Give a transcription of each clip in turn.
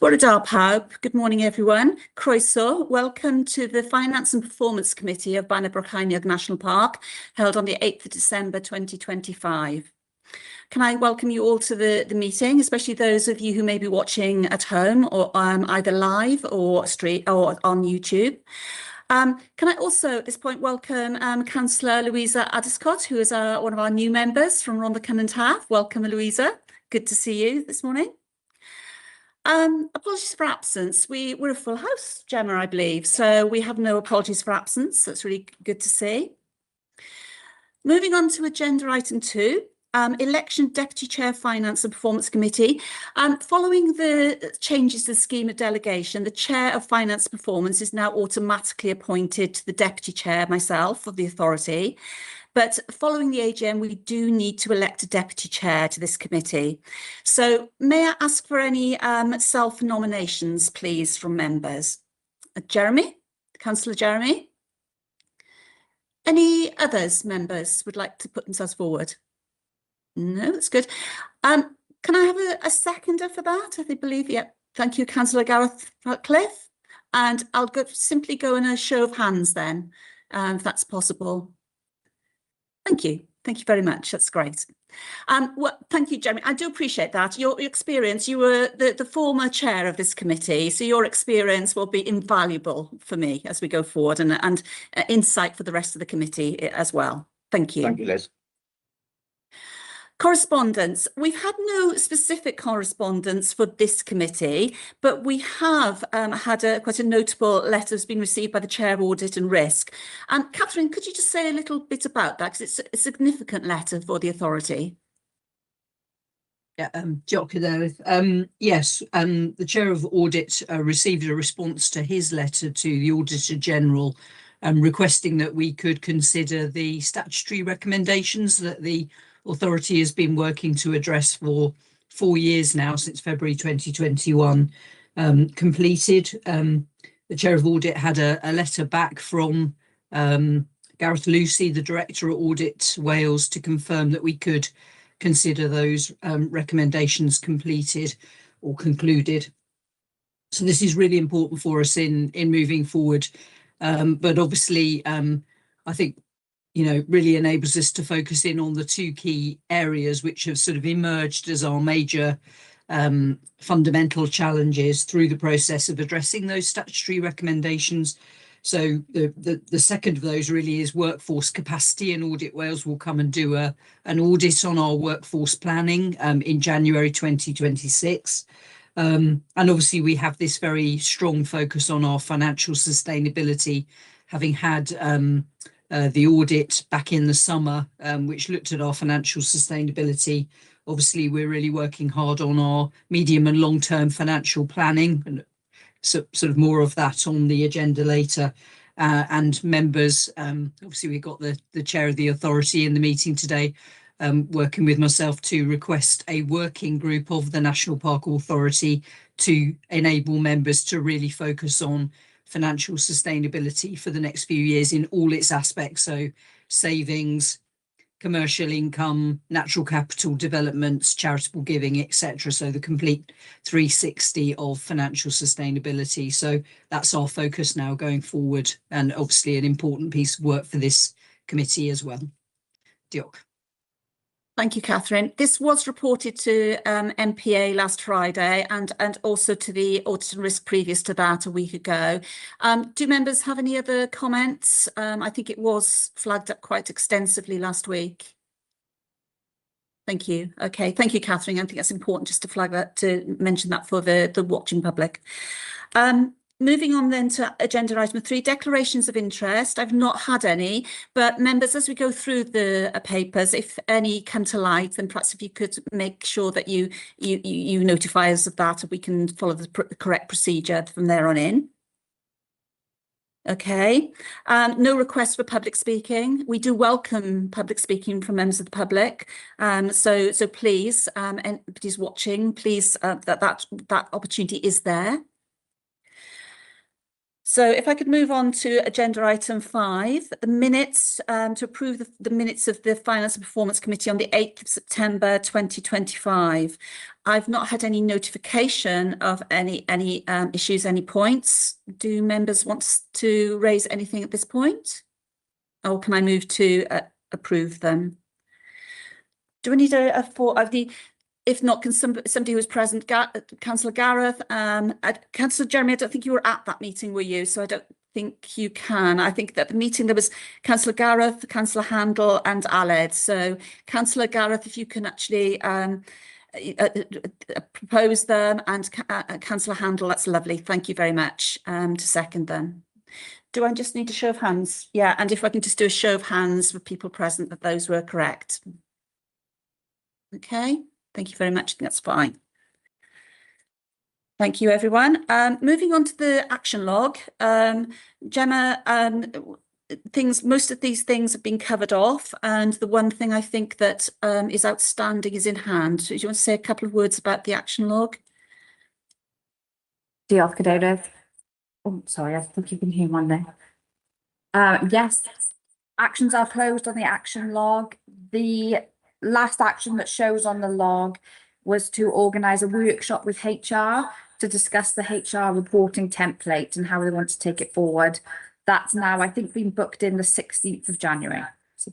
Bore da pawb. Good morning, everyone. Croeso. Welcome to the Finance and Performance Committee of Bannau Brycheiniog National Park, held on the 8th of December 2025. Can I welcome you all to the meeting, especially those of you who may be watching at home or either live or on YouTube. Can I also at this point welcome Councillor Louisa Addiscott, who is one of our new members from Rhondda Cynon Taf. Welcome, Louisa. Good to see you this morning. Apologies for absence. We're a full house, Gemma, I believe, so we have no apologies for absence. That's really good to see. Moving on to agenda item 2. Election Deputy Chair Finance and Performance Committee. Following the changes to the scheme of delegation, the Chair of Finance and Performance is now automatically appointed to the Deputy Chair, myself, of the authority. But following the AGM, we do need to elect a Deputy Chair to this committee. So may I ask for any self-nominations, please, from members? Jeremy? Councillor Jeremy? Any others members would like to put themselves forward? No, that's good. Can I have a seconder for that? I believe, yeah. Thank you, Councillor Gareth Cliff. And I'll simply go in a show of hands then, if that's possible. Thank you. Thank you very much. That's great. Well, thank you, Jeremy. I do appreciate that. Your experience, you were the former chair of this committee, so your experience will be invaluable for me as we go forward and insight for the rest of the committee as well. Thank you. Thank you, Liz. Correspondence. We've had no specific correspondence for this committee, but we have had quite a notable letter that's been received by the Chair of Audit and Risk. Catherine, could you just say a little bit about that? Because it's a significant letter for the authority. Yeah, yes, the Chair of Audit received a response to his letter to the Auditor General requesting that we could consider the statutory recommendations that the authority has been working to address for 4 years now, since February 2021 completed. The Chair of Audit had a letter back from Gareth Lucy, the Director at Audit Wales, to confirm that we could consider those recommendations completed or concluded. So this is really important for us in moving forward. But obviously, I think, really enables us to focus in on the 2 key areas which have sort of emerged as our major fundamental challenges through the process of addressing those statutory recommendations. So the second of those really is workforce capacity, and Audit Wales will come and do an audit on our workforce planning in January 2026. And obviously we have this very strong focus on our financial sustainability, having had the audit back in the summer, which looked at our financial sustainability. Obviously, we're really working hard on our medium and long-term financial planning, and sort of more of that on the agenda later. And members, obviously we've got the chair of the authority in the meeting today, working with myself to request a working group of the National Park Authority to enable members to really focus on financial sustainability for the next few years in all its aspects. So savings, commercial income, natural capital developments, charitable giving, etc. So the complete 360 of financial sustainability. So that's our focus now going forward, and obviously an important piece of work for this committee as well. Diolch. Thank you, Catherine. This was reported to MPA last Friday and also to the Audit and Risk previous to that a week ago. Do members have any other comments? I think it was flagged up quite extensively last week. Thank you. Okay, thank you, Catherine. I think that's important just to flag that, to mention that for the watching public. Moving on then to agenda item 3, declarations of interest. I've not had any, but members, as we go through the papers, if any come to light, then perhaps if you could make sure that you notify us of that, and we can follow the correct procedure from there on in. Okay, no request for public speaking. We do welcome public speaking from members of the public. So please, anybody's watching, please, that opportunity is there. So if I could move on to agenda item 5, the minutes, to approve the minutes of the Finance and Performance Committee on the 8th of September 2025. I've not had any notification of any issues, any points. Do members want to raise anything at this point? Or can I move to approve them? Do we need a for of the? If not, can somebody who was present, Councillor Gareth, Councillor Jeremy, I don't think you were at that meeting, were you? So I don't think you can. I think that the meeting there was Councillor Gareth, Councillor Handel and Aled. So Councillor Gareth, if you can actually propose them, and Councillor Handel, that's lovely. Thank you very much to second them. Do I just need a show of hands? Yeah, and if I can just do a show of hands for people present that those were correct. Okay. Thank you very much. I think that's fine. Thank you, everyone. Moving on to the action log. Gemma, most of these things have been covered off, and the one thing I think that is outstanding is in hand. So do you want to say a couple of words about the action log? Diolch, Cadeirydd. Oh, sorry, I think you can hear one there. Yes, actions are closed on the action log. The last action that shows on the log was to organise a workshop with HR to discuss the HR reporting template and how they want to take it forward. That's now, I think, been booked in the 16th of January. So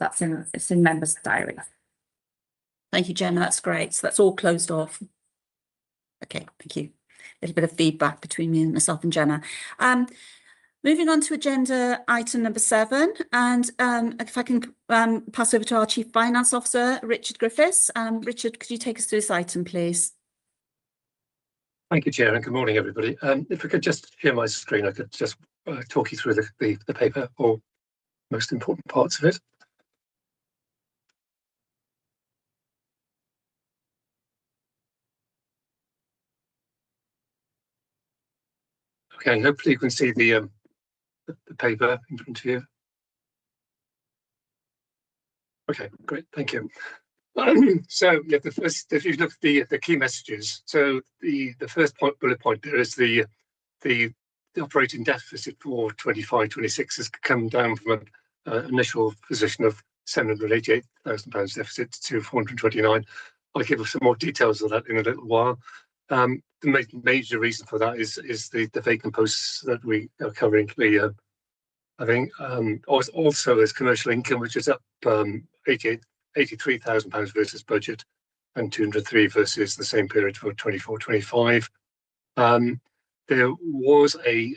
it's in members' diary. Thank you, Gemma. That's great. So that's all closed off. Okay, thank you. A little bit of feedback between me and myself and Gemma. Moving on to agenda item number 7, and if I can pass over to our Chief Finance Officer, Richard Griffiths. Richard, could you take us through this item, please? Thank you, Chair, and good morning, everybody. If I could just share my screen, I could just talk you through the paper, or most important parts of it. Okay, hopefully you can see the paper in front of you. Okay, great, thank you. So yeah, if you look at the key messages, so the first bullet point there is the operating deficit for 25-26 has come down from an initial position of £788,000 deficit to 429. I'll give us some more details of that in a little while. The major reason for that is the vacant posts that we are currently having. Also, there's commercial income, which is up £83,000 versus budget, and 203 versus the same period for 24-25. There was a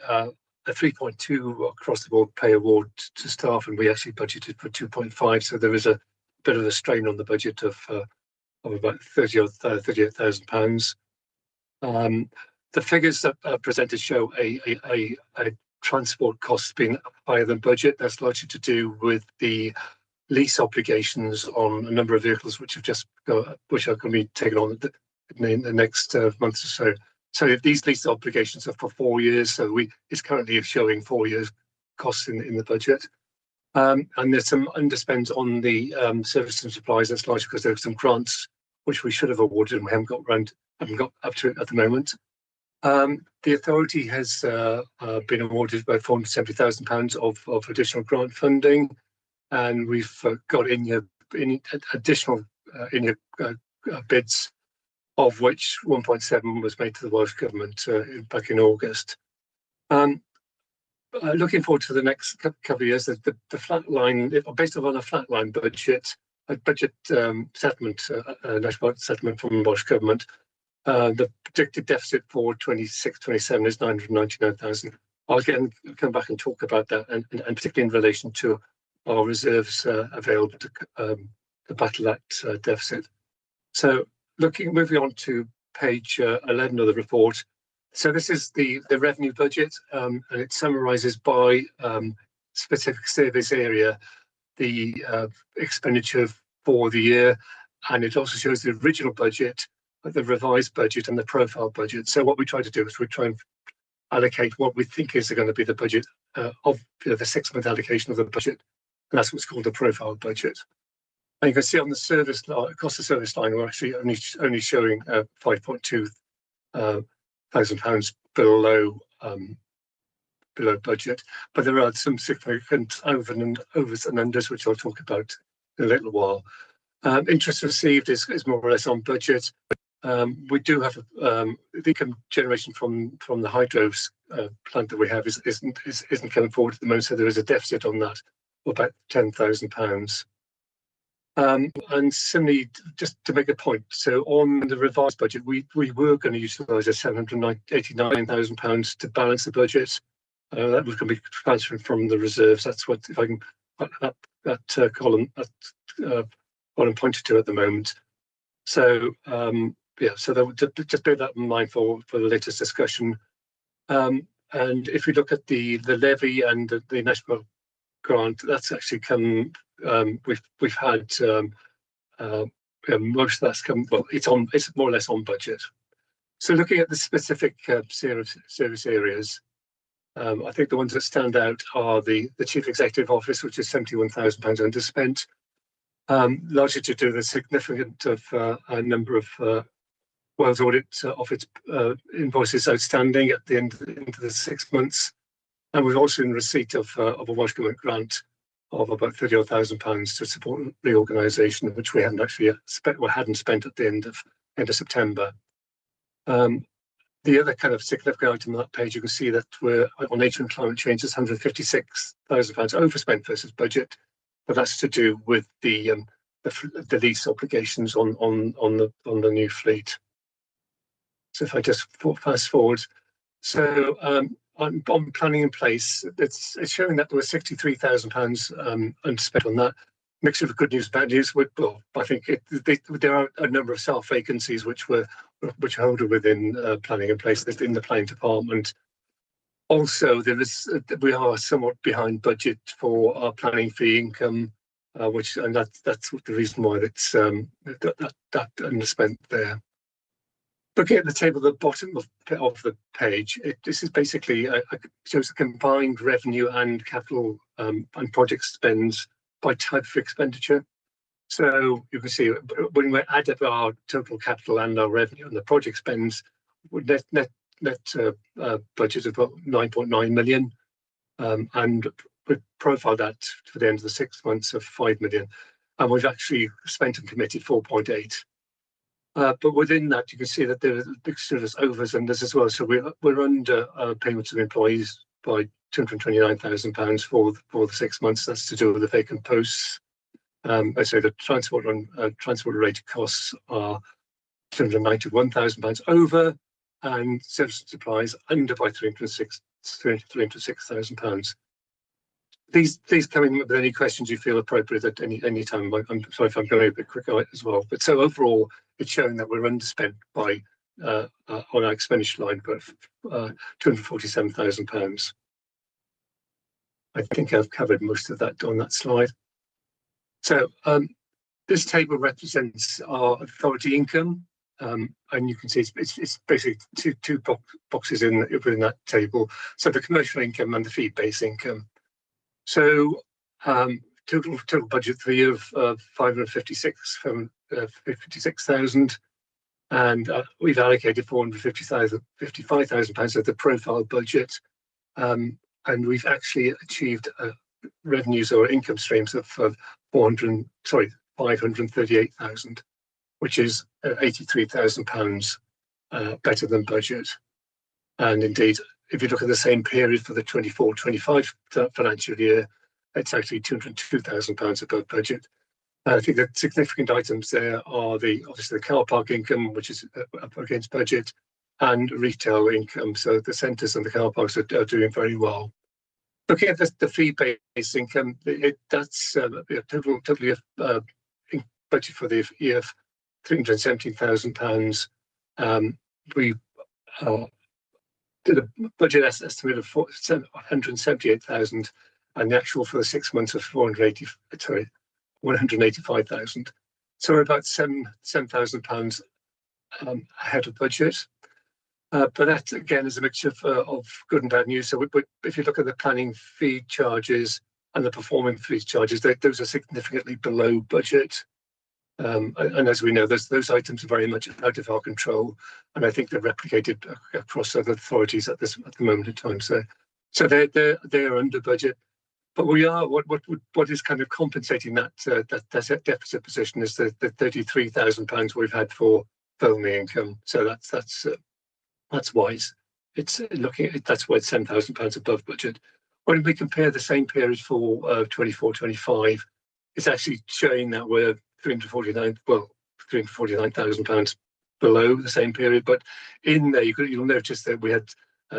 3.2 across the board pay award to staff, and we actually budgeted for 2.5. So there is a bit of a strain on the budget of about £38,000. The figures that are presented show a transport cost being higher than budget. That's largely to do with the lease obligations on a number of vehicles which are going to be taken on in the next months or so. So if these lease obligations are for 4 years, so it's currently showing 4 years costs in the budget. And there's some underspend on the services and supplies. That's largely because there are some grants which we should have awarded and we haven't got up to it at the moment. The authority has been awarded about £470,000 of additional grant funding, and we've got in additional bids, of which 1.7 was made to the Welsh Government back in August. Looking forward to the next couple of years, the flat line, based on a flat line budget, settlement, national settlement from the Welsh Government, the predicted deficit for 26-27 is 999,000. I'll again come back and talk about that, and particularly in relation to our reserves available to battle that deficit. So moving on to page 11 of the report. So this is the revenue budget, and it summarises by specific service area the expenditure for the year, and it also shows the original budget, the revised budget, and the profile budget. So what we try to do is we try and allocate what we think is going to be the budget of the 6-month allocation of the budget, and that's what's called the profile budget. And you can see on the service line, across the service line, we're actually only showing £5.2 thousand below below budget, but there are some significant overs and unders, which I'll talk about in a little while. Interest received is more or less on budget. We do have the income generation from the hydros plant that we have isn't coming forward at the moment, so there is a deficit on that of about £10,000. And similarly, just to make a point, so on the revised budget, we were going to utilise £789,000 to balance the budget. That was going to be transferred from the reserves. That's what, if I can put that column, what I'm pointed to at the moment. So yeah, so just bear that in mind for the latest discussion. And if we look at the levy and the national grant, that's actually come. We've had most of that's come. Well, it's more or less on budget. So looking at the specific service areas, I think the ones that stand out are the Chief Executive Office, which is £71,000 underspent, largely to do with a significant a number of Wales Audit Office invoices outstanding at the end of the 6 months, and we've also in receipt of a Welsh Government grant of about £30,000 to support reorganisation, which we hadn't actually spent or hadn't spent at the end of September. The other kind of significant item on that page, you can see that we're on nature and climate change, is £156,000 overspent versus budget, but that's to do with the lease obligations on the new fleet. So if I just fast forward, so on planning in place, it's showing that there was £63,000 unspent on that. Mixture of good news, bad news. Well, I think there are a number of staff vacancies which are held within planning in place in the planning department. Also, we are somewhat behind budget for our planning fee income, that's the reason why it's that underspent there. Looking at the table at the bottom of the page, this is basically shows the combined revenue and capital and project spends by type of expenditure. So you can see when we add up our total capital and our revenue and the project spends, net budget of about 9.9 million, and we profile that for the end of the 6 months of 5 million, and we've actually spent and committed 4.8. But within that, you can see that there are big sort of overs and unders as well. So we're under payments of employees by £229,000 for the 6 months. That's to do with the vacant posts. I say the transport related costs are £291,000 over, and service and supplies under by £306,000. Please come in with any questions you feel appropriate at any time. I'm sorry if I'm going a bit quick on it as well. But so overall, it's showing that we're underspent by on our expenditure line, but £247,000. I think I've covered most of that on that slide. So this table represents our authority income, and you can see it's basically two boxes within that table. So the commercial income and the fee-based income. So total budget for the year of 556,000, and we've allocated £455,000 of the profile budget, and we've actually achieved revenues or income streams of 538,000, which is £83,000 better than budget. And indeed, if you look at the same period for the 24-25 financial year, it's actually £202,000 above budget. I think the significant items there are obviously the car park income, which is up against budget, and retail income. So the centres and the car parks are doing very well. Looking at the fee-based income, that's totally budget for the year of £317,000. We did a budget estimate of 178,000, and the actual for the 6 months of 185,000. So we're about £7,000 ahead of budget. But that again is a mixture of good and bad news. So if you look at the planning fee charges and the performing fee charges, those are significantly below budget. And as we know, those items are very much out of our control, and I think they're replicated across other authorities at the moment in time. So So they're under budget. But we are what is kind of compensating that that deficit position is the £33,000 we've had for filming income. So that's wise. It's that's why it's £7,000 above budget. When we compare the same period for 24-25, it's actually showing that we're £349,000 below the same period. But in there, you'll notice that we had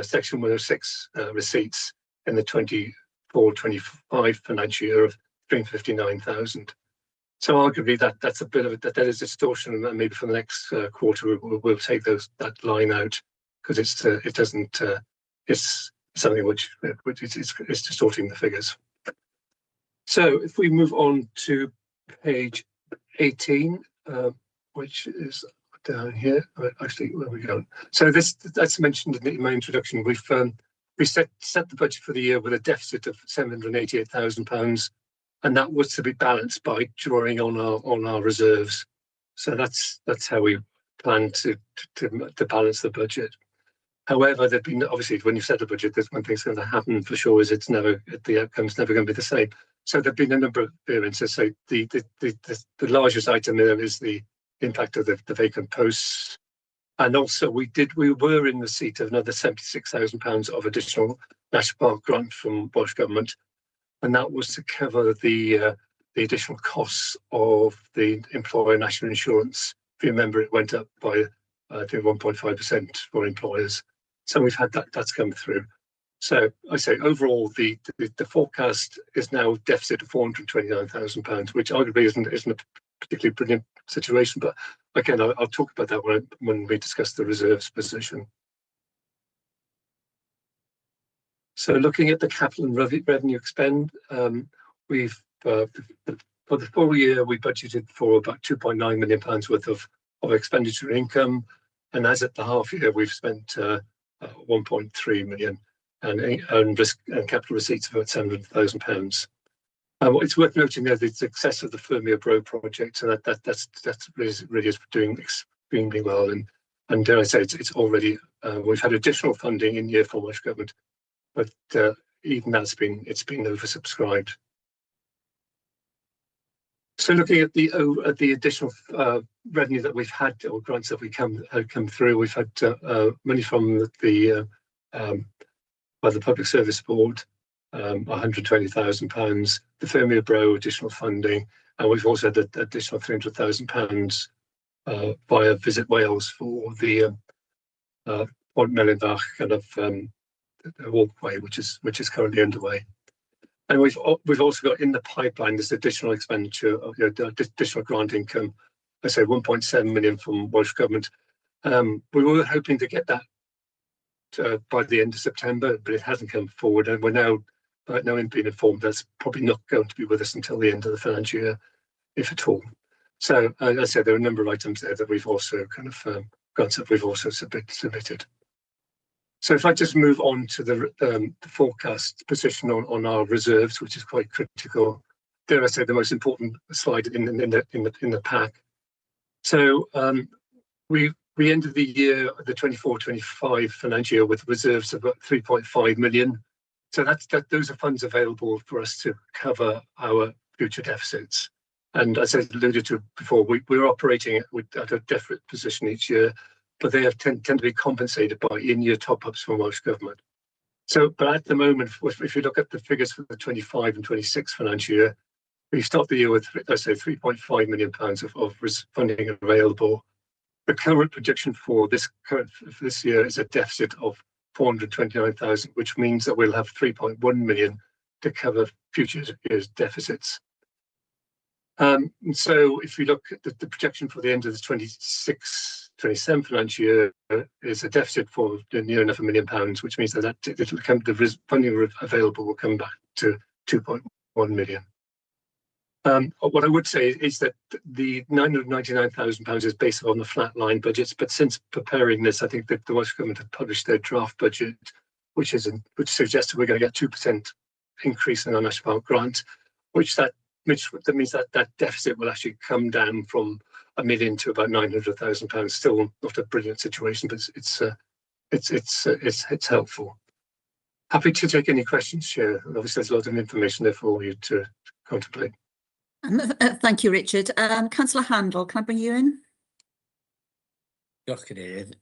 Section 106 receipts in the 24-25 financial year of 359,000. So arguably that's a bit of that is distortion, and maybe for the next quarter we'll take that line out because it's something which is distorting the figures. So if we move on to page 18, which is down here, actually where we go. So that's mentioned in my introduction. We set the budget for the year with a deficit of £788,000, and that was to be balanced by drawing on our reserves. So that's how we plan to balance the budget. However, there've been obviously when you set a budget, there's one thing's going to happen for sure is the outcome's never going to be the same. So there've been a number of variances. So the largest item there is the impact of the vacant posts. And also we were in receipt of another £76,000 of additional National Park grant from Welsh Government. And that was to cover the additional costs of the employer national insurance. If you remember, it went up by, I think, 1.5% for employers. So we've had that's come through. So I say overall, the forecast is now a deficit of £429,000, which arguably isn't a particularly brilliant situation. But again, I'll talk about that when we discuss the reserves position. So looking at the capital and revenue expend, we've for the full year we budgeted for about £2.9 million worth of expenditure income, and as at the half year we've spent 1.3 million and capital receipts of about £700,000. It's worth noting there the success of the Fermier Bro project, so that's really is doing extremely well, and dare I say it's already we've had additional funding in year from Welsh Government, but even that's been oversubscribed. So looking at the additional revenue that we've had, or grants that had come through, we've had money from the Public Service Board, £120,000, the Fermier Bro additional funding, and we've also had the additional £300,000 via Visit Wales for the Pont Melynfach kind of walkway, which is currently underway. And we've also got in the pipeline this additional expenditure of additional grant income. I say 1.7 million from Welsh Government. We were hoping to get that by the end of September, but it hasn't come forward, and we're now being informed that's probably not going to be with us until the end of the financial year, if at all. So as I said, there are a number of items there that we've also kind of grants that we've also submitted. So if I just move on to the forecast position on our reserves, which is quite critical, dare I say the most important slide in the pack. So we ended the year, the 24-25 financial year, with reserves of about 3.5 million. So those are funds available for us to cover our future deficits. And as I alluded to before, we're operating at a deficit position each year, but they tend to be compensated by in-year top-ups from Welsh Government. So, but at the moment, if you look at the figures for the 25 and 26 financial year, we start the year with, let's say, £3.5 million of funding available. The current projection for this year is a deficit of 429,000, which means that we'll have 3.1 million to cover future years' deficits. So if we look at the projection for the end of the 26-27 financial year is a deficit for near enough £1 million, which means that the funding available will come back to 2.1 million. What I would say is that the £999,000 is based on the flatline budgets, but since preparing this, I think that the Welsh Government have published their draft budget, which suggests that we're going to get 2% increase in our National Park grant, which means that deficit will actually come down from £1 million to about £900,000. Still not a brilliant situation, but it's helpful. Happy to take any questions, Chair. And obviously, there's a lot of information there for you to contemplate. Thank you, Richard. Councillor Handel, can I bring you in? Diolch, Cadeirydd.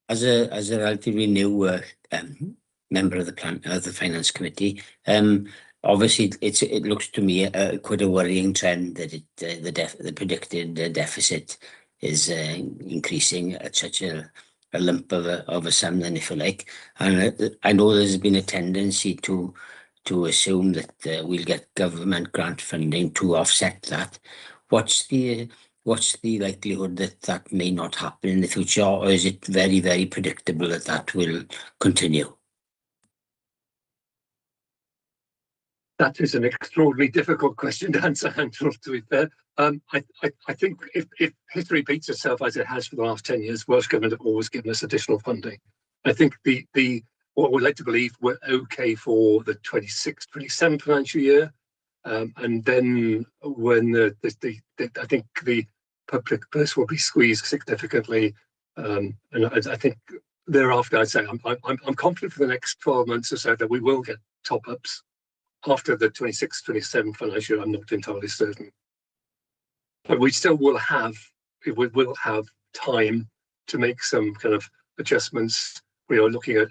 As a relatively new member of the Finance Committee, obviously it looks to me quite a worrying trend that the predicted deficit is increasing at such a lump of a sum, then, if you like. And I know there's been a tendency to assume that we'll get government grant funding to offset that. What's the likelihood that that may not happen in the future, or is it very, very predictable that that will continue? That is an extraordinarily difficult question to answer, Handel, to be fair. I think if history repeats itself as it has for the last 10 years, Welsh Government have always given us additional funding. I think what we'd like to believe we're okay for the 26-27 financial year. And then when I think the public purse will be squeezed significantly. And I think thereafter, I'd say I'm confident for the next 12 months or so that we will get top-ups. After the 26-27 financial year, I'm not entirely certain. But we still will have time to make some kind of adjustments. We are looking at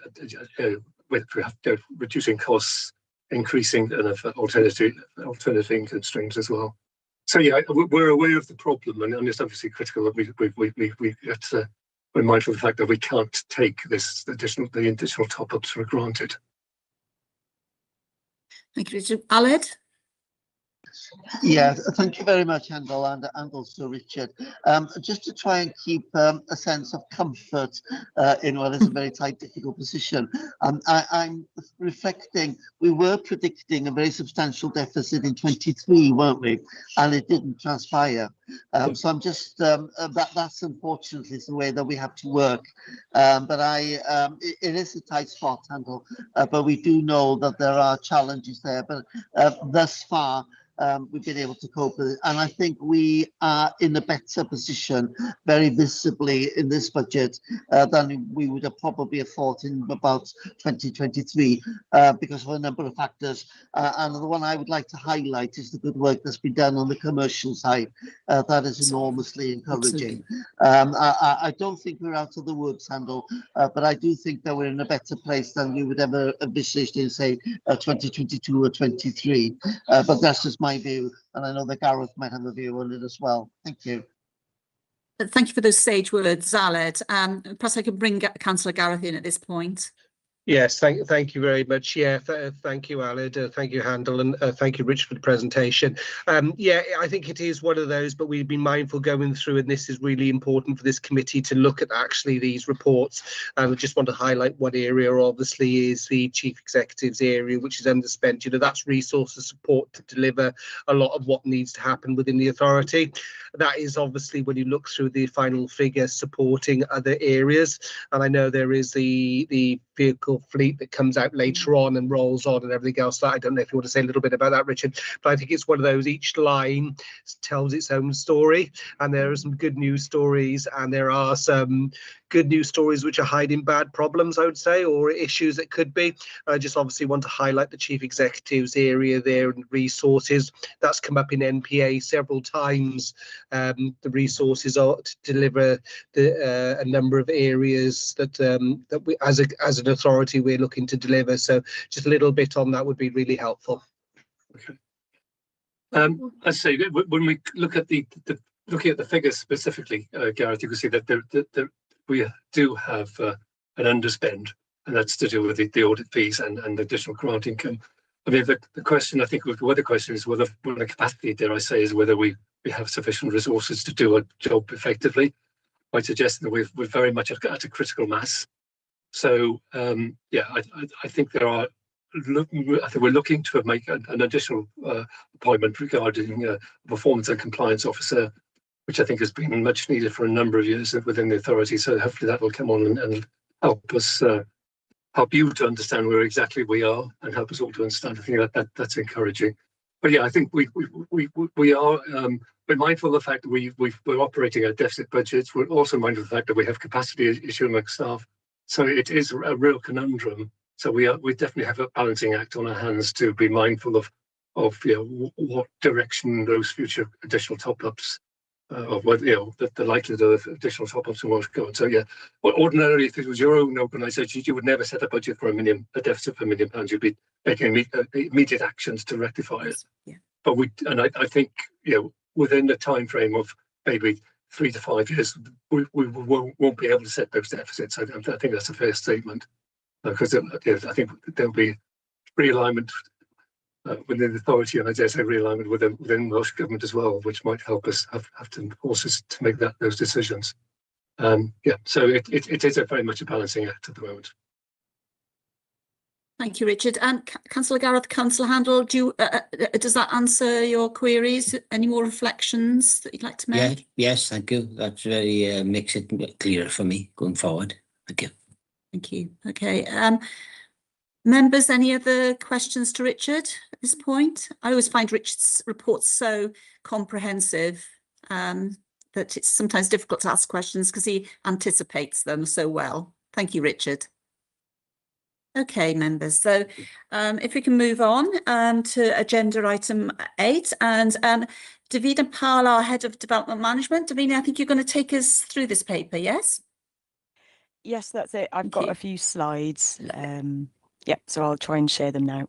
reducing costs, increasing alternative income streams as well. So yeah, we're aware of the problem, and it's obviously critical that we're mindful of the fact that we can't take the additional top-ups for granted. Thank you, Richard. Aled? Yeah, thank you very much, Handel, and also Richard. Just to try and keep a sense of comfort in what is a very tight, difficult position. I'm reflecting, we were predicting a very substantial deficit in 23, weren't we? And it didn't transpire. So I'm just, that's unfortunately the way that we have to work. But it is a tight spot, Handel, but we do know that there are challenges there. But thus far, we've been able to cope with it, and I think we are in a better position, very visibly in this budget, than we would have probably thought in about 2023, because of a number of factors. And the one I would like to highlight is the good work that's been done on the commercial side. That is enormously encouraging. I don't think we're out of the woods, Handel, but I do think that we're in a better place than we would ever envisaged in, say, 2022 or 23. But that's just my view, and I know that Gareth might have a view on it as well. Thank you. Thank you for those sage words, Aled. Perhaps I can bring Councillor Gareth in at this point. Yes, thank you very much. Yeah, thank you, Aled. Thank you, Handel, and thank you, Rich, for the presentation. Yeah, I think it is one of those, but we've been mindful going through, and this is really important for this committee to look at actually these reports. I just want to highlight one area, obviously, is the Chief Executive's area, which is underspent. You know, that's resources support to deliver a lot of what needs to happen within the authority. That is obviously, when you look through the final figure, supporting other areas. And I know there is the vehicle fleet that comes out later on and rolls on and everything else. I don't know if you want to say a little bit about that, Richard, but I think it's one of those, each line tells its own story, and there are some good news stories, and there are some good news stories which are hiding bad problems, I would say, or issues that could be. I just obviously want to highlight the Chief Executive's area there and resources. That's come up in NPA several times. The resources are to deliver a number of areas that that we, as an authority, we're looking to deliver. So just a little bit on that would be really helpful. Okay. I say when we look at looking at the figures specifically, Gareth, you can see that we do have an underspend, and that's to do with the audit fees and additional grant income. I mean, the question, I think, the question is whether the capacity, dare I say, is whether we have sufficient resources to do a job effectively. I suggest that we're very much at a critical mass. So yeah, I think there are. I think we're looking to make an additional appointment regarding a performance and compliance officer, which I think has been much needed for a number of years within the authority. So hopefully that will come on and help us, help you to understand where exactly we are, and help us all to understand. I think that's encouraging. But yeah, I think we are we're mindful of the fact that we're operating at deficit budgets. We're also mindful of the fact that we have capacity issue amongst staff. So it is a real conundrum So we definitely have a balancing act on our hands to be mindful of what direction those future additional top-ups of what the likelihood of additional top-ups and what's going. So yeah, well, ordinarily if it was your own organisation, you would never set a budget for a deficit for £1 million. You'd be making immediate actions to rectify it. Yeah. But I think within the time frame of maybe 3 to 5 years, we won't be able to set those deficits. I think that's a fair statement, because I think there'll be realignment within the authority, and I dare say realignment within Welsh Government as well, which might help us have to force us to make those decisions. So it is very much a balancing act at the moment. Thank you, Richard. Councillor Gareth, Councillor Handel, does that answer your queries? Any more reflections that you'd like to make? Yes, thank you. That's very makes it clearer for me going forward. Thank you. Thank you. Okay. Members, any other questions to Richard at this point? I always find Richard's report so comprehensive that it's sometimes difficult to ask questions because he anticipates them so well. Thank you, Richard. Okay, members, so if we can move on to agenda item 8, and Davina Pal, our Head of Development Management. Davina, I think you're going to take us through this paper, yes? Yes, that's it. I've got a few slides. Yep, so I'll try and share them now.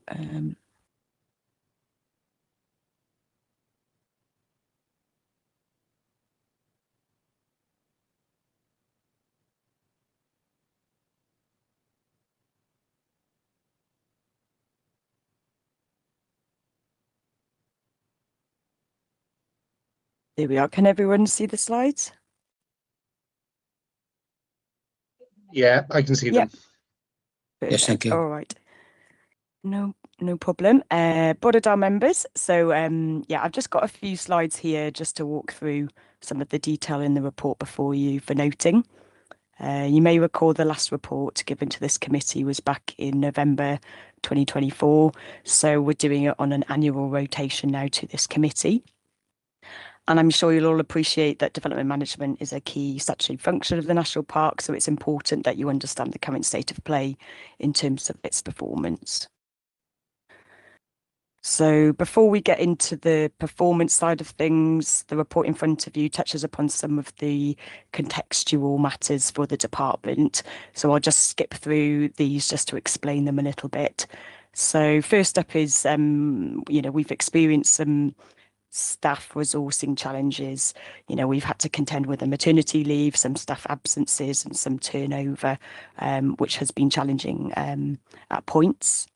There we are. Can everyone see the slides? Yeah, I can see them. Yes, thank you. All right. No problem. Board of members. So yeah, I've just got a few slides here just to walk through some of the detail in the report before you for noting. You may recall the last report given to this committee was back in November 2024. So we're doing it on an annual rotation now to this committee. And I'm sure you'll all appreciate that development management is a key statutory function of the National Park, so it's important that you understand the current state of play in terms of its performance. So before we get into the performance side of things, the report in front of you touches upon some of the contextual matters for the department. So I'll just skip through these just to explain them a little bit. So first up is, we've experienced some staff resourcing challenges. We've had to contend with a maternity leave, some staff absences and some turnover, which has been challenging at points.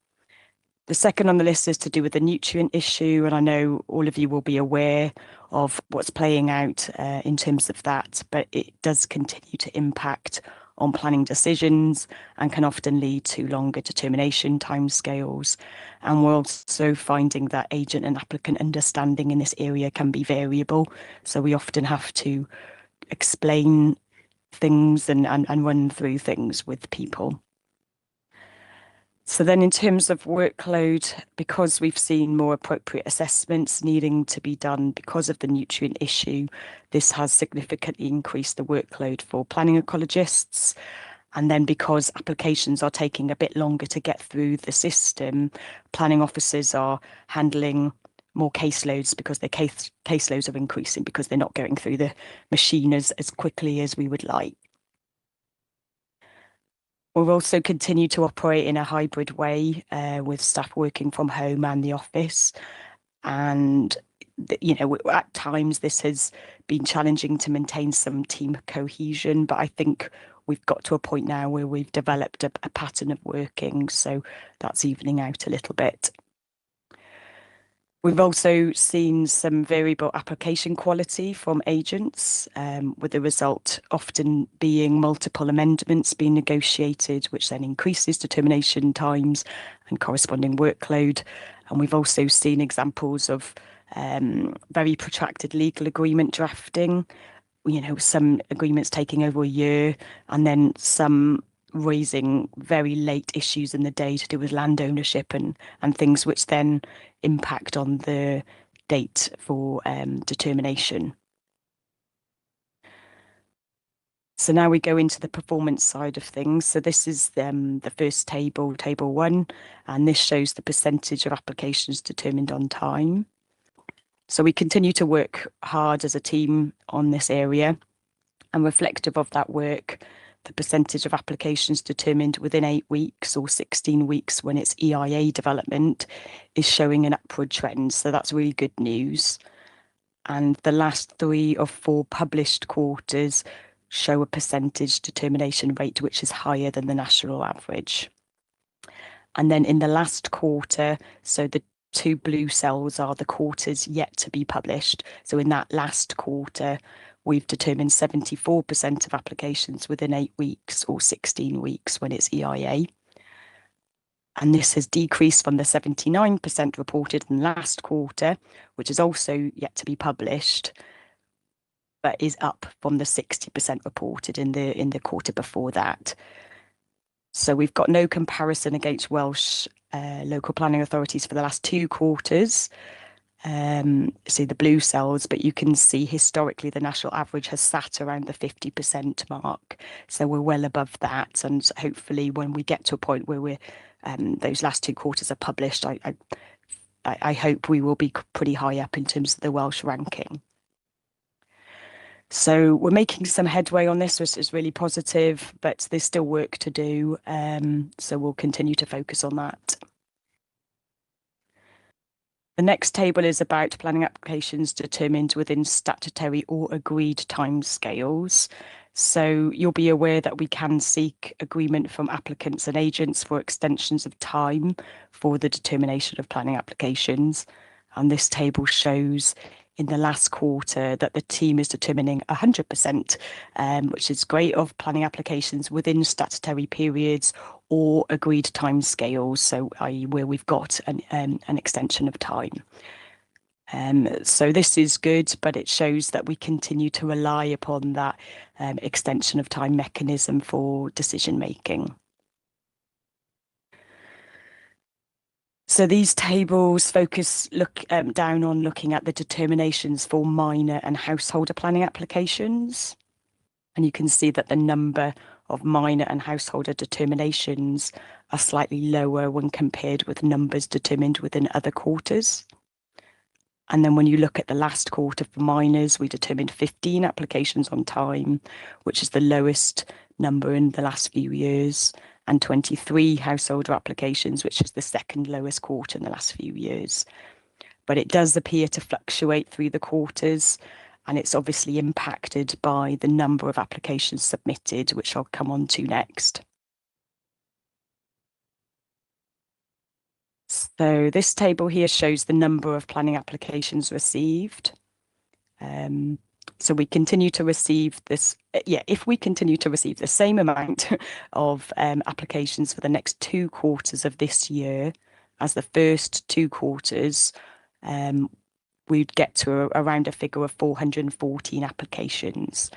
The second on the list is to do with the nutrient issue, and I know all of you will be aware of what's playing out in terms of that, but it does continue to impact on planning decisions and can often lead to longer determination timescales. And we're also finding that agent and applicant understanding in this area can be variable. So we often have to explain things and run through things with people. So then in terms of workload, because we've seen more appropriate assessments needing to be done because of the nutrient issue, this has significantly increased the workload for planning ecologists. And then because applications are taking a bit longer to get through the system, planning officers are handling more caseloads because their caseloads are increasing because they're not going through the machine as quickly as we would like. We'll also continue to operate in a hybrid way with staff working from home and the office. And, at times this has been challenging to maintain some team cohesion, but I think we've got to a point now where we've developed a pattern of working. So that's evening out a little bit. We've also seen some variable application quality from agents, with the result often being multiple amendments being negotiated, which then increases determination times and corresponding workload. And we've also seen examples of very protracted legal agreement drafting, some agreements taking over a year, and then some raising very late issues in the day to do with land ownership and things which then impact on the date for determination. So now we go into the performance side of things. So this is the first table, table 1, and this shows the percentage of applications determined on time. So we continue to work hard as a team on this area, and reflective of that work, the percentage of applications determined within 8 weeks or 16 weeks when it's EIA development is showing an upward trend. So that's really good news. And the last 3 of 4 published quarters show a percentage determination rate which is higher than the national average. And then in the last quarter, so the 2 blue cells are the quarters yet to be published. So in that last quarter, we've determined 74% of applications within 8 weeks or 16 weeks when it's EIA. And this has decreased from the 79% reported in last quarter, which is also yet to be published, but is up from the 60% reported in the quarter before that. So we've got no comparison against Welsh local planning authorities for the last 2 quarters. See the blue cells, but you can see historically the national average has sat around the 50% mark. So we're well above that, and hopefully when we get to a point where we're those last 2 quarters are published, I hope we will be pretty high up in terms of the Welsh ranking. So we're making some headway on this, which is really positive, but there's still work to do. So we'll continue to focus on that. The next table is about planning applications determined within statutory or agreed timescales. So you'll be aware that we can seek agreement from applicants and agents for extensions of time for the determination of planning applications. And this table shows in the last quarter that the team is determining 100%, which is great, of planning applications within statutory periods or agreed timescales, so i.e. where we've got an extension of time. So this is good, but it shows that we continue to rely upon that extension of time mechanism for decision making. So these tables focus down on looking at the determinations for minor and householder planning applications. And you can see that the number of minor and householder determinations are slightly lower when compared with numbers determined within other quarters. And then when you look at the last quarter for minors, we determined 15 applications on time, which is the lowest number in the last few years, and 23 householder applications, which is the second lowest quarter in the last few years. But it does appear to fluctuate through the quarters, and it's obviously impacted by the number of applications submitted, which I'll come on to next. So this table here shows the number of planning applications received. So we continue to receive this, if we continue to receive the same amount of applications for the next 2 quarters of this year as the first 2 quarters, we'd get to around a figure of 414 applications.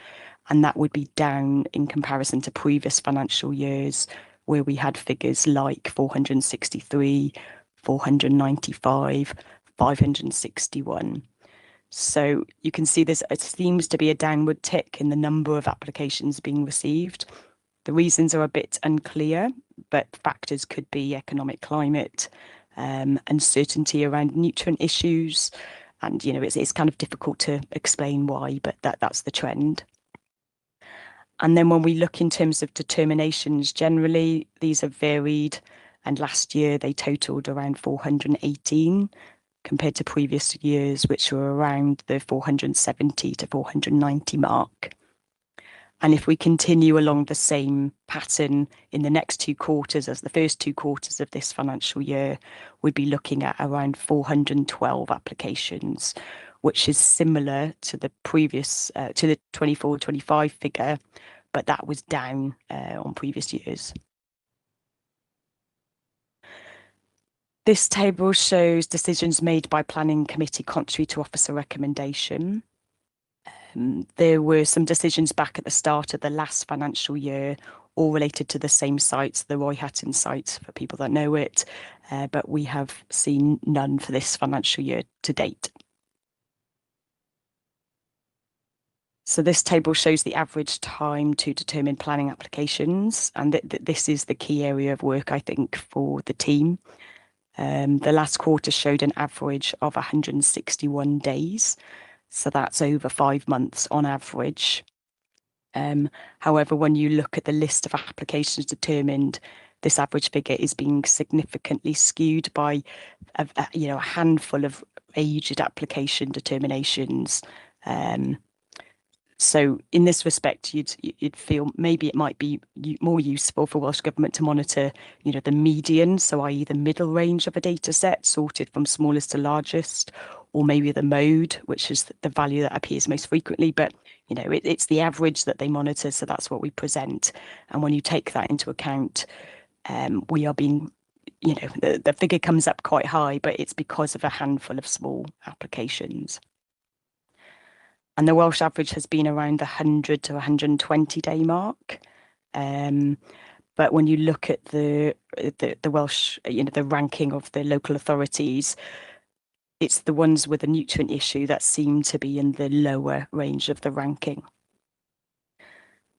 And that would be down in comparison to previous financial years, where we had figures like 463, 495, 561. So you can see this, it seems to be a downward tick in the number of applications being received. The reasons are a bit unclear, but factors could be economic climate, uncertainty around nutrient issues. And, you know, it's kind of difficult to explain why, but that's the trend. And then when we look in terms of determinations, generally, these have varied. And last year they totaled around 418 compared to previous years, which were around the 470 to 490 mark. And if we continue along the same pattern in the next 2 quarters as the first 2 quarters of this financial year, we'd be looking at around 412 applications, which is similar to the previous, to the 24-25 figure, but that was down on previous years. This table shows decisions made by planning committee contrary to officer recommendation. There were some decisions back at the start of the last financial year, all related to the same sites, the Roy Hutton site, for people that know it, but we have seen none for this financial year to date. So this table shows the average time to determine planning applications, and this is the key area of work, I think, for the team. The last quarter showed an average of 161 days, so that's over 5 months on average. However, when you look at the list of applications determined, this average figure is being significantly skewed by a handful of aged application determinations. So in this respect, you'd feel maybe it might be more useful for Welsh Government to monitor, the median, so i.e. the middle range of a data set sorted from smallest to largest, or maybe the mode, which is the value that appears most frequently. But, it's the average that they monitor, so that's what we present. And when you take that into account, we are being, the figure comes up quite high, but it's because of a handful of small applications. And the Welsh average has been around the 100 to 120 day mark. But when you look at the Welsh, the ranking of the local authorities, it's the ones with a nutrient issue that seem to be in the lower range of the ranking.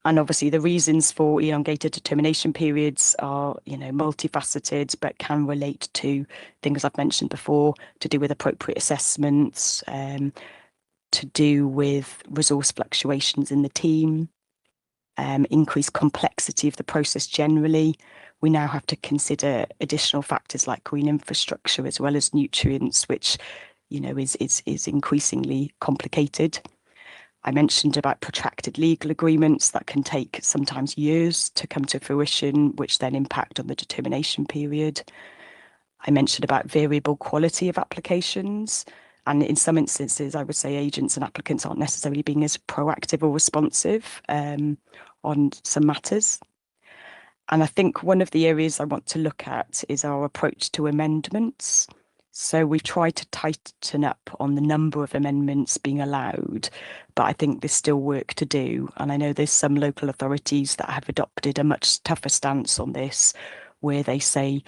And obviously the reasons for elongated determination periods are, multifaceted, but can relate to things I've mentioned before, to do with appropriate assessments, to do with resource fluctuations in the team, increased complexity of the process generally. We now have to consider additional factors like green infrastructure as well as nutrients, which, is increasingly complicated. I mentioned about protracted legal agreements that can take sometimes years to come to fruition, which then impact on the determination period. I mentioned about variable quality of applications. And in some instances, I would say agents and applicants aren't necessarily being as proactive or responsive on some matters. And I think one of the areas I want to look at is our approach to amendments. So we've tried to tighten up on the number of amendments being allowed, but I think there's still work to do. And I know there's some local authorities that have adopted a much tougher stance on this, where they say,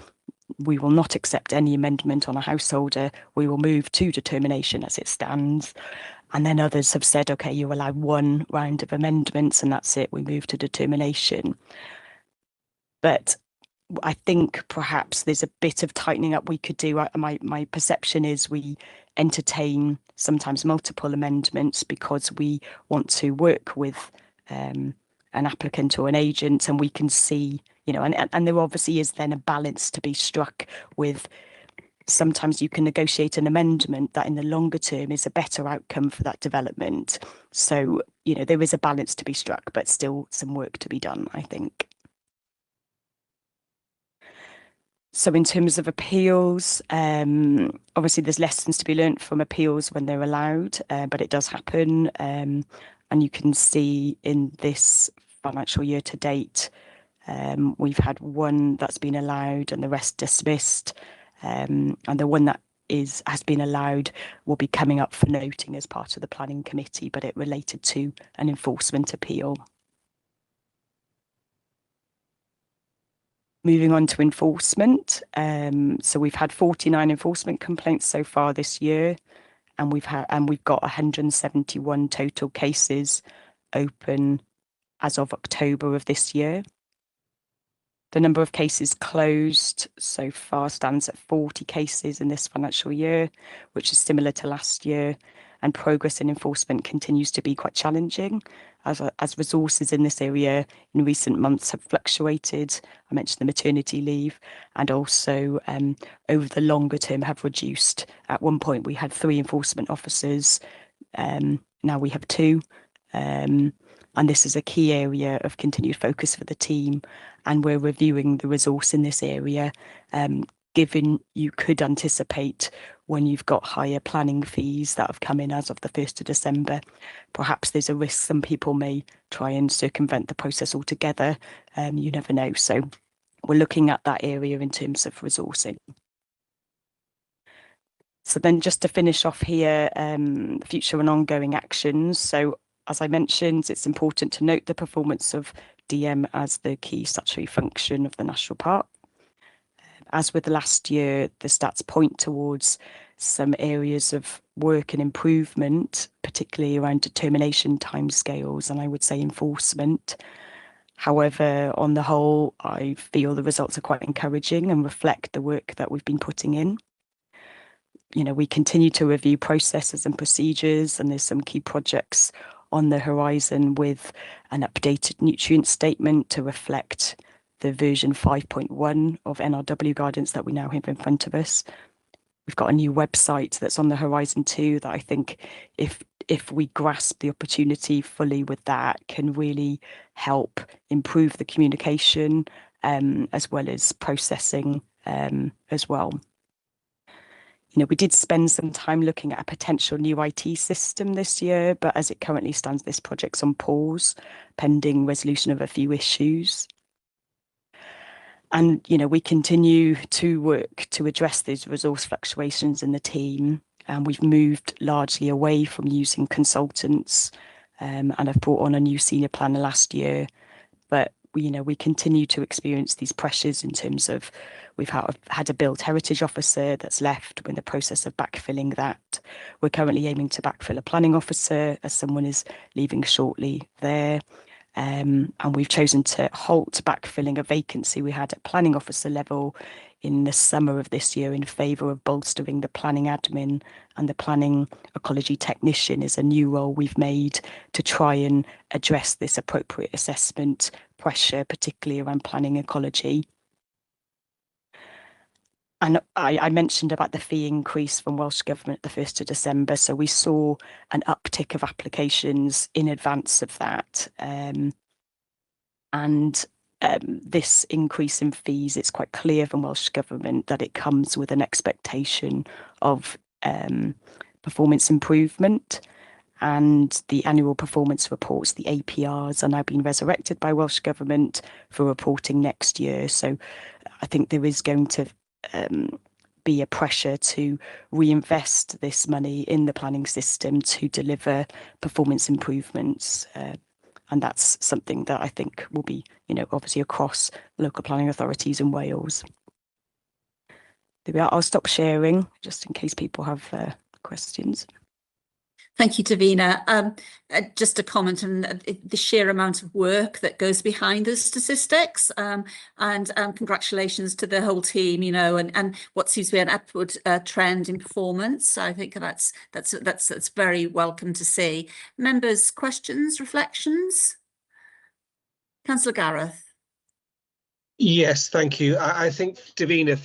we will not accept any amendment on a householder. We will move to determination as it stands. And then others have said, OK, you allow one round of amendments and that's it. We move to determination. But I think perhaps there's a bit of tightening up we could do. My perception is we entertain sometimes multiple amendments because we want to work with an applicant or an agent, and we can see, and there obviously is then a balance to be struck with. Sometimes you can negotiate an amendment that in the longer term is a better outcome for that development. So, there is a balance to be struck, but still some work to be done, I think. So in terms of appeals, obviously there's lessons to be learnt from appeals when they're allowed, but it does happen. And you can see in this financial year to date, we've had one that's been allowed and the rest dismissed. And the one that has been allowed will be coming up for noting as part of the planning committee, but it related to an enforcement appeal. Moving on to enforcement. So we've had 49 enforcement complaints so far this year, and we've got 171 total cases open as of October of this year. The number of cases closed so far stands at 40 cases in this financial year, which is similar to last year, and progress in enforcement continues to be quite challenging as resources in this area in recent months have fluctuated. I mentioned the maternity leave, and also over the longer term have reduced. At one point we had 3 enforcement officers, now we have 2. And this is a key area of continued focus for the team, and we're reviewing the resource in this area, given you could anticipate when you've got higher planning fees that have come in as of the 1st of December, perhaps there's a risk some people may try and circumvent the process altogether. You never know. So we're looking at that area in terms of resourcing. So then just to finish off here, future and ongoing actions. So as I mentioned, it's important to note the performance of DM as the key statutory function of the National Park. as with last year, the stats point towards some areas of work and improvement, particularly around determination timescales, and I would say enforcement. However, on the whole, I feel the results are quite encouraging and reflect the work that we've been putting in. You know, we continue to review processes and procedures, and there's some key projects on the horizon with an updated nutrient statement to reflect the version 5.1 of NRW guidance that we now have in front of us. We've got a new website that's on the horizon too, that I think if we grasp the opportunity fully with that, can really help improve the communication as well as processing as well. You know, we did spend some time looking at a potential new IT system this year, but as it currently stands, this project's on pause, pending resolution of a few issues. And, you know, we continue to work to address these resource fluctuations in the team. And we've moved largely away from using consultants and I've brought on a new senior planner last year. But, you know, we continue to experience these pressures in terms of we've had a build heritage officer that's left. We're in the process of backfilling that. We're currently aiming to backfill a planning officer as someone is leaving shortly there. And we've chosen to halt backfilling a vacancy we had at planning officer level in the summer of this year in favour of bolstering the planning admin, and the planning ecology technician is a new role we've made to try and address this appropriate assessment pressure, particularly around planning ecology. And I mentioned about the fee increase from Welsh Government at the 1st of December. So we saw an uptick of applications in advance of that. This increase in fees, it's quite clear from Welsh Government that it comes with an expectation of performance improvement. And the annual performance reports, the APRs, are now being resurrected by Welsh Government for reporting next year. So I think there is going to be a pressure to reinvest this money in the planning system to deliver performance improvements. And that's something that I think will be, you know, obviously across local planning authorities in Wales. There we are. I'll stop sharing just in case people have questions. Thank you, Davina. Just a comment on the sheer amount of work that goes behind those statistics, and congratulations to the whole team. You know, and what seems to be an upward trend in performance. I think that's very welcome to see. Members, questions, reflections? Councillor Gareth. Yes, thank you. I think, Davina,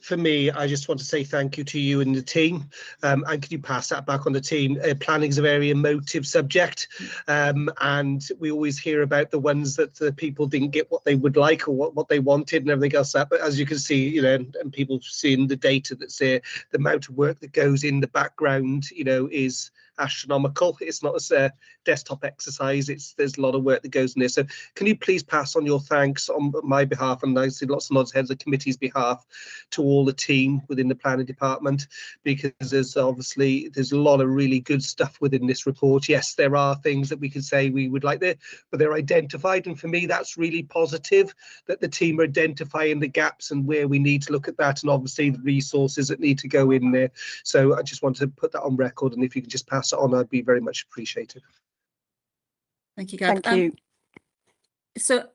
for me, I just want to say thank you to you and the team. And could you pass that back on the team? Planning is a very emotive subject, and we always hear about the ones that the people didn't get what they would like or what they wanted and everything else. But as you can see, you know, and people seeing the data that's there, the amount of work that goes in the background, you know, is astronomical. It's not a desktop exercise. There's a lot of work that goes in there. So can you please pass on your thanks on my behalf, and I see lots and lots of heads of committee's behalf, to all the team within the planning department, because there's a lot of really good stuff within this report. Yes, there are things that we could say we would like there, but they're identified, and for me that's really positive that the team are identifying the gaps and where we need to look at that, and obviously the resources that need to go in there. So I just want to put that on record, and if you could just pass it on, I'd be very much appreciated. Thank you, Gareth. Thank you. So,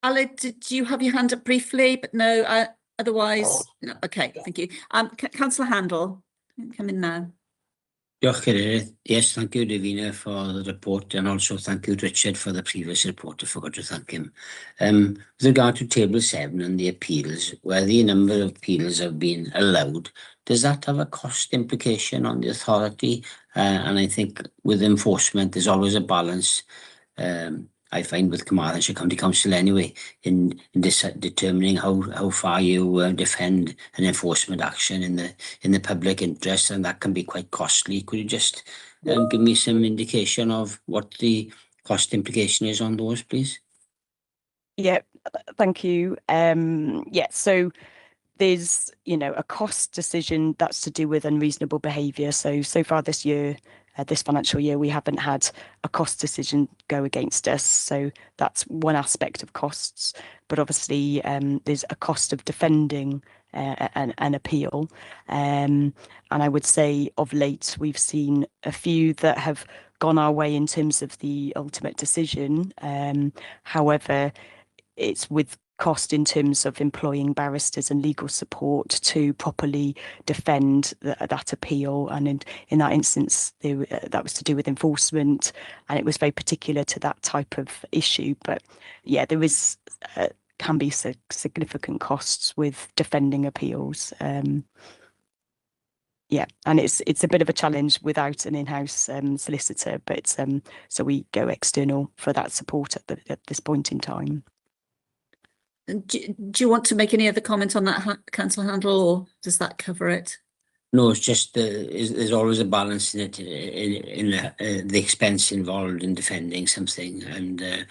Aled, did you have your hand up briefly? But no, otherwise, no. Okay, thank you. Councillor Handel, come in now. Diolch, Cadeirydd. Yes, thank you, Davina, for the report, and also thank you, Richard, for the previous report. I forgot to thank him. With regard to Table 7 and the appeals, where the number of appeals have been allowed, does that have a cost implication on the authority? And I think with enforcement, there's always a balance. I find with Carmarthenshire County Council anyway, in determining how far you defend an enforcement action in the public interest, and that can be quite costly. Could you just give me some indication of what the cost implication is on those, please? Yeah, thank you. Yeah, so there's, you know, a cost decision that's to do with unreasonable behaviour. So far this year, this financial year, we haven't had a cost decision go against us. So that's one aspect of costs. But obviously, there's a cost of defending an appeal. And I would say of late, we've seen a few that have gone our way in terms of the ultimate decision. However, it's with cost in terms of employing barristers and legal support to properly defend that appeal. And in that instance, that was to do with enforcement, and it was very particular to that type of issue. But yeah, there is can be significant costs with defending appeals. Yeah, and it's a bit of a challenge without an in-house solicitor, but so we go external for that support at this point in time. Do you want to make any other comment on that, Councillor Handel, or does that cover it? No, it's just there's always a balance in it, in the expense involved in defending something, and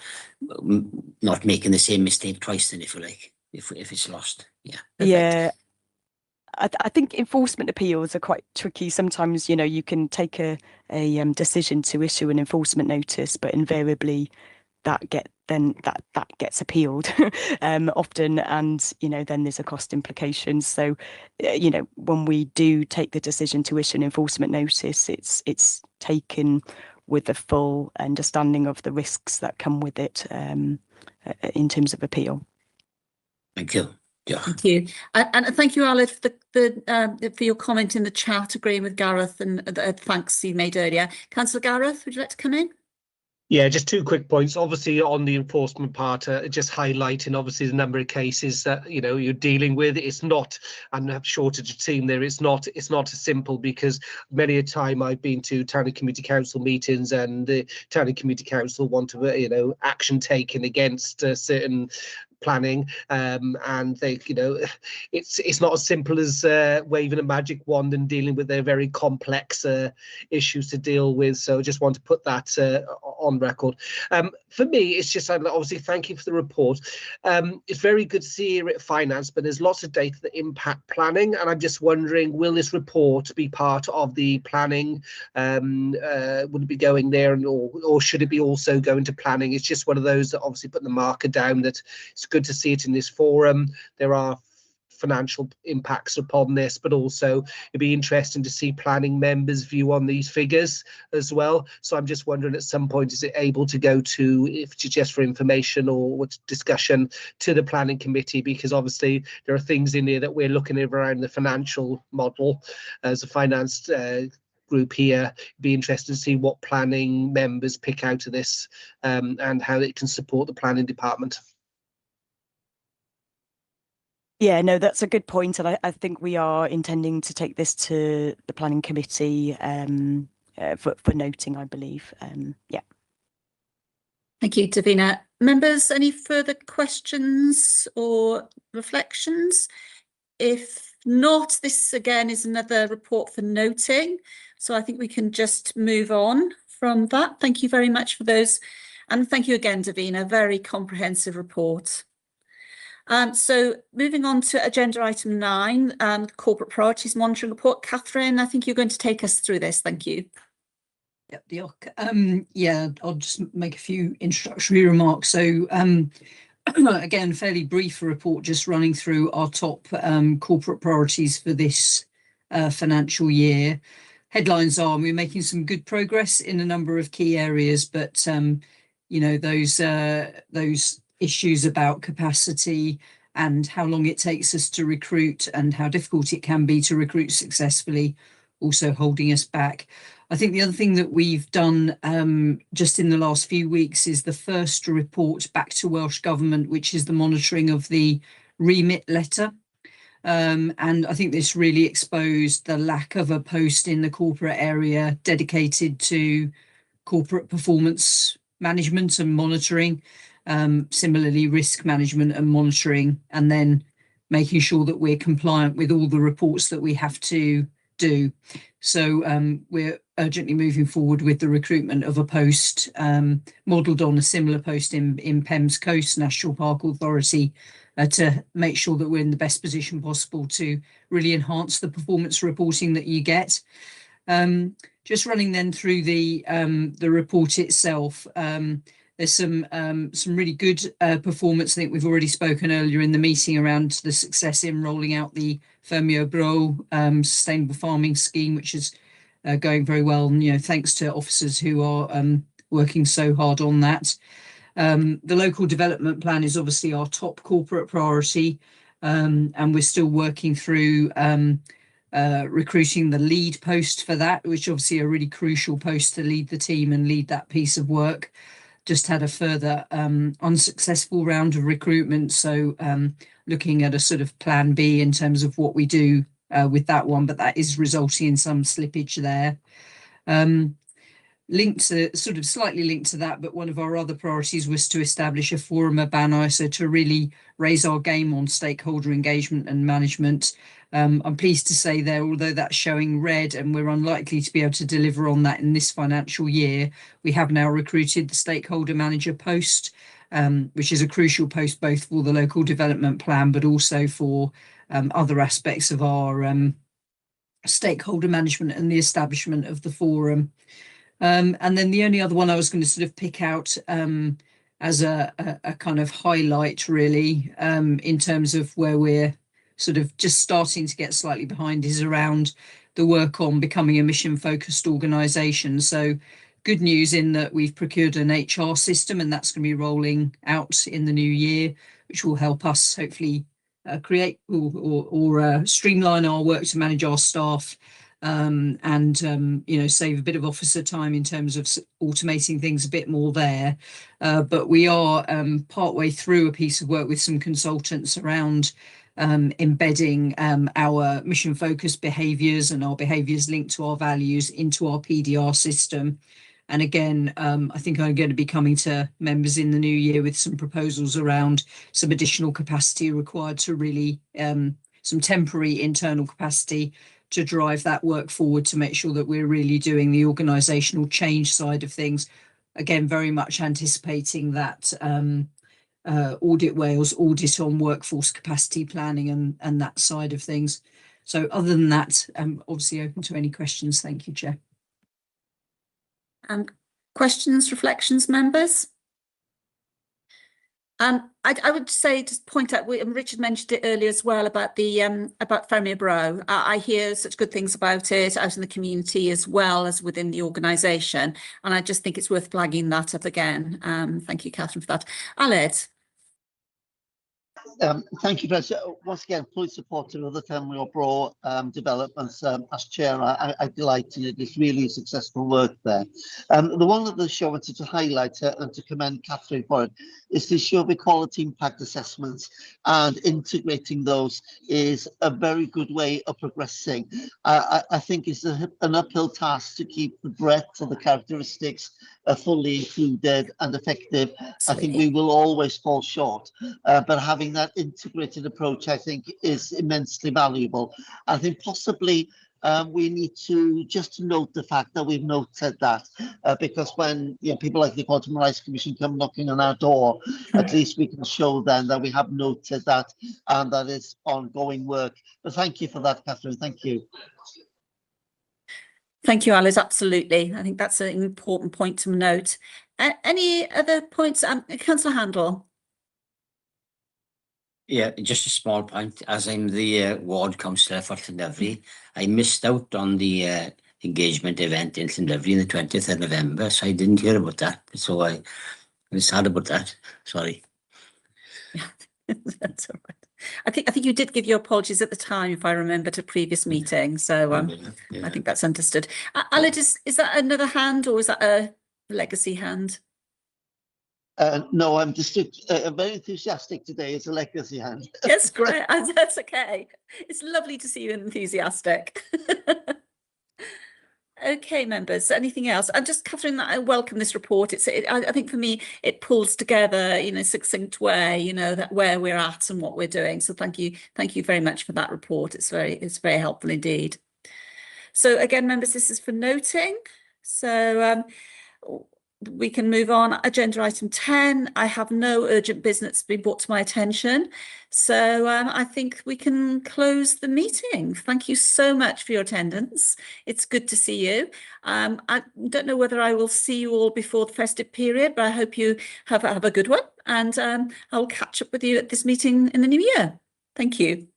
not making the same mistake twice, then, if you like, if it's lost. Yeah. Perfect. Yeah. I think enforcement appeals are quite tricky. Sometimes, you can take a decision to issue an enforcement notice, but invariably that gets appealed often, and then there's a cost implication. So when we do take the decision to issue an enforcement notice, it's taken with a full understanding of the risks that come with it in terms of appeal. Thank you. Yeah. Thank you, and thank you, Aled, for your comment in the chat, agreeing with Gareth, and thanks you made earlier. Councillor Gareth, would you like to come in? Yeah, just 2 quick points. Obviously, on the enforcement part, just highlighting obviously the number of cases that you're dealing with. It's not, and have shortage of team there. It's not as simple, because many a time I've been to town and community council meetings, and the town and community council want to action taken against certain planning, and they it's not as simple as waving a magic wand and dealing with their very complex issues to deal with. So I just want to put that on record. For me, it's just, obviously, thank you for the report. It's very good to see here at finance, but there's lots of data that impact planning, and I'm just wondering, will this report be part of the planning? Would it be going there, or should it be also going to planning? It's just one of those that obviously put the marker down, that it's good to see it in this forum. There are financial impacts upon this, but also it'd be interesting to see planning members' view on these figures as well. So I'm just wondering, at some point, is it able to go to, if it's just for information or discussion, to the planning committee? Because obviously there are things in there that we're looking at around the financial model as a finance group here. It'd be interesting to see what planning members pick out of this, and how it can support the planning department. Yeah, no, that's a good point, and I think we are intending to take this to the planning committee for noting, I believe. Yeah. Thank you, Davina. Members, any further questions or reflections? If not, this again is another report for noting, so I think we can just move on from that. Thank you very much for those, and thank you again, Davina. Very comprehensive report. So moving on to agenda item 9, corporate priorities monitoring report. Catherine, I think you're going to take us through this. Thank you. Yep, Diolch. Yeah, I'll just make a few introductory remarks. So again, fairly brief report, just running through our top corporate priorities for this financial year. Headlines are we're making some good progress in a number of key areas, but those issues about capacity and how long it takes us to recruit and how difficult it can be to recruit successfully also holding us back. I think the other thing that we've done just in the last few weeks is the first report back to Welsh Government, which is the monitoring of the remit letter. And I think this really exposed the lack of a post in the corporate area dedicated to corporate performance management and monitoring. Similarly, risk management and monitoring, and then making sure that we're compliant with all the reports that we have to do. So we're urgently moving forward with the recruitment of a post modelled on a similar post in Pembs Coast National Park Authority to make sure that we're in the best position possible to really enhance the performance reporting that you get. Just running then through the report itself. There's some really good performance. I think we've already spoken earlier in the meeting around the success in rolling out the Fermio Bro sustainable farming scheme, which is going very well. And, thanks to officers who are working so hard on that. The local development plan is obviously our top corporate priority, and we're still working through recruiting the lead post for that, which obviously a really crucial post to lead the team and lead that piece of work. Just had a further unsuccessful round of recruitment, so looking at a sort of plan B in terms of what we do with that one, but that is resulting in some slippage there. Slightly linked to that, but one of our other priorities was to establish a forum urbana, so to really raise our game on stakeholder engagement and management. I'm pleased to say there, although that's showing red and we're unlikely to be able to deliver on that in this financial year, we have now recruited the stakeholder manager post, which is a crucial post both for the local development plan, but also for other aspects of our stakeholder management and the establishment of the forum. And then the only other one I was going to sort of pick out as a kind of highlight really in terms of where we're sort of just starting to get slightly behind is around the work on becoming a mission-focused organisation. So good news in that we've procured an HR system, and that's going to be rolling out in the new year, which will help us hopefully create or streamline our work to manage our staff and save a bit of officer time in terms of automating things a bit more there. But we are partway through a piece of work with some consultants around embedding our mission focused behaviours and our behaviours linked to our values into our PDR system. And again, I think I'm going to be coming to members in the new year with some proposals around some additional capacity required to really some temporary internal capacity to drive that work forward, to make sure that we're really doing the organisational change side of things. Again, very much anticipating that Audit Wales audit on workforce capacity planning and that side of things. So other than that, I'm obviously open to any questions. Thank you, Chair. Questions, reflections, members? I would say, just point out, Richard mentioned it earlier as well about the about Fermio Bro. I hear such good things about it out in the community as well as within the organisation, and I just think it's worth flagging that up again. Thank you, Catherine, for that. Aled. Thank you, President. Once again, fully supportive of the Fermio Bro developments. As chair, I delight in it. It's really successful work there. The one that the show wanted to highlight and to commend Catherine for it is the issue of equality impact assessments, and integrating those is a very good way of progressing. I think it's an uphill task to keep the breadth of the characteristics fully included and effective. I think we will always fall short, but having that integrated approach, I think, is immensely valuable. I think possibly we need to just note the fact that we've noted that, because when people like the Equality and Rights Commission come knocking on our door, at least we can show them that we have noted that and that it's ongoing work. But thank you for that, Catherine. Thank you. Thank you, Alice. Absolutely. I think that's an important point to note. Any other points? Councillor Handel. Yeah, just a small point. As I'm the ward councillor for Llandudno, I missed out on the engagement event in Llandudno on the 20th of November, so I didn't hear about that. So I'm sad about that. Sorry. That's all right. I think you did give your apologies at the time, if I remember, to previous meeting. So Yeah. I think that's understood. Aled, is that another hand or is that a legacy hand? No, I'm just very enthusiastic today. It's a legacy hand. Yes, great. That's okay. It's lovely to see you enthusiastic. Okay, members, anything else? And just, Catherine, I welcome this report. I think for me, it pulls together in a succinct way, that where we're at and what we're doing. So thank you very much for that report. It's very helpful indeed. So again, members, this is for noting. So we can move on. Agenda item 10. I have no urgent business been brought to my attention. So I think we can close the meeting. Thank you so much for your attendance. It's good to see you. I don't know whether I will see you all before the festive period, but I hope you have a good one. And I'll catch up with you at this meeting in the new year. Thank you.